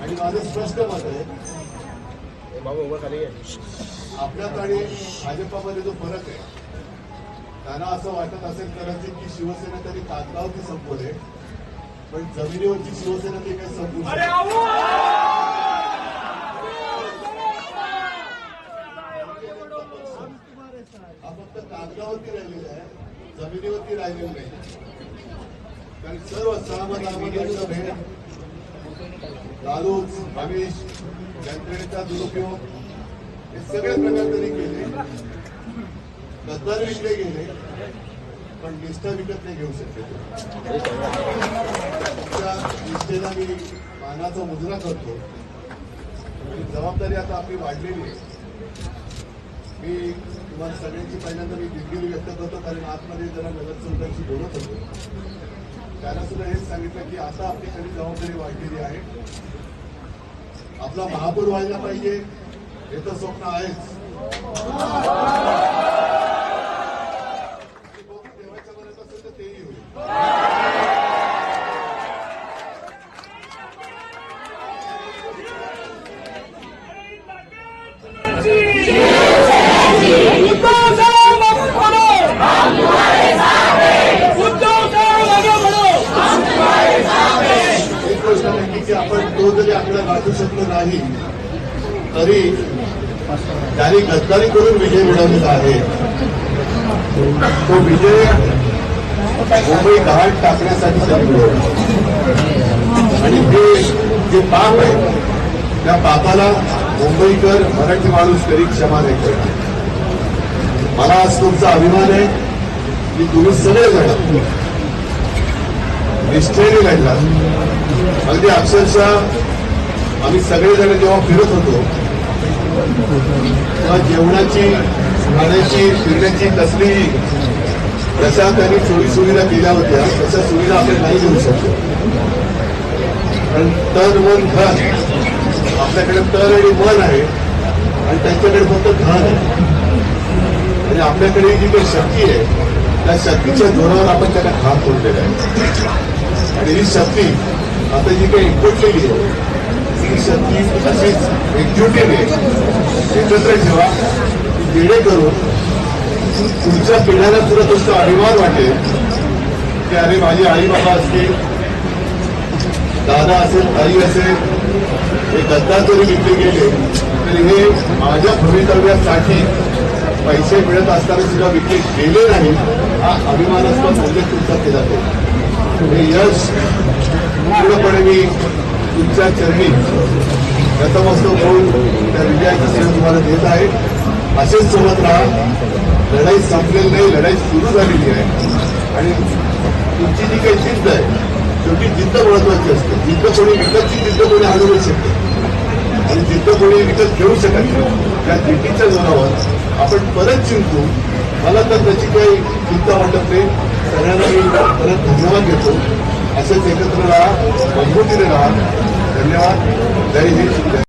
आणि माझं स्पष्ट मत आहे, आपल्यात आणि भाजपामध्ये जो फरक आहे, त्यांना असं वाटत असेल कदाचित की शिवसेना तरी कागदावरती संपवले, पण जमिनीवरची शिवसेना ती काही संपू शकते. हा फक्त कागदावरती राहिलेला आहे, जमिनीवरती राहिलेला नाही. कारण सर्व सहमत भेट लालूच, आमिष, यंत्रणेचा दुरुपयोग हे सगळे प्रकार त्यांनी केले. गद्दार विकले गेले, पण निष्ठा विकत नाही घेऊ शकते. त्या निष्ठेला मी मानाचा मुजरा करतो. जबाबदारी आता आपली वाढलेली आहे. मी तुम्हाला सगळ्यांची पहिल्यांदा मी दिलगिरी व्यक्त करतो, कारण आतमध्ये जरा नगरसेवकांशी बोलत होतो. त्यांना सुद्धा हेच सांगितलं की आता आपली खरी जबाबदारी वाढलेली आहे. आपला महापौर व्हायला पाहिजे हे तर स्वप्न आहेच. देवाच्या मनात असेल तर तेही होईल. एक गोष्ट नक्की की आपण तो जरी आकडा गाठू शकलो नाही तरी त्यांनी गद्दारी करून विजय मिळवलेला आहे. तो विजय मुंबई गहाण टाकण्यासाठी त्यांनी मिळवला. आणि हे जे पाप आहे त्या पापाला मुंबईकर, मराठी माणूस तरी क्षमा नाही करणार. मला आज तुमचा अभिमान आहे की तुम्ही सगळेजण निष्ठेने लढला. अगदी अक्षरशः आम्ही सगळेजण जेव्हा फिरत होतो तेव्हा जेवणाची, खाण्याची, फिरण्याची कसलीही जशा त्यांनी सोयी सुविधा केल्या होत्या तशा सुविधा आपण नाही देऊ शकतो. पण तन मन धन, आपल्याकडे तन आणि मन आहे आणि त्यांच्याकडे फक्त धन आहे. आणि आपल्याकडे जी काही शक्ती आहे त्या शक्तीच्या जोरावर आपण त्यांना घात तोडलेला आहे. आणि ही शक्ती आता जी काही एकवटलेली आहे ही शक्ती अशीच एकजुटीने एकत्र ठेवा, जेणेकरून पुढच्या पिढ्यांना सुद्धा तुमचा अभिमान वाटेल की अरे माझे आई बाबा असतील, दादा असेल, आई असेल, हे गद्दार जरी विकले गेले तरी हे माझ्या भवितव्यासाठी पैसे मिळत असताना सुद्धा विकले गेले नाही. हा अभिमानास्पद उल्लेख तुमचा केला जातो. हे यश पूर्णपणे मी तुमच्या चरणी नतमस्तक होऊन त्या विजयाची श्रेय तुम्हाला देत आहे. असेच सोबत राहा. लढाई संपलेली नाही, लढाई सुरू झालेली आहे. आणि तुमची जी काही जिद्द आहे, शेवटी जिद्द महत्वाची असते. जिद्द कोणी विकतची जिद्द कोणी हरवू शकते आणि जिद्द कोणी विकत घेऊ शकत नाही. त्या जिद्दीच्या जोरावर आपण परत जिंकू. मला तर त्याची काही चिंता वाटत नाही. सगळ्यांना मी परत धन्यवाद देतो. असेच एकत्र राहा, मजबूतीने राहा. धन्यवाद. जय हिंद.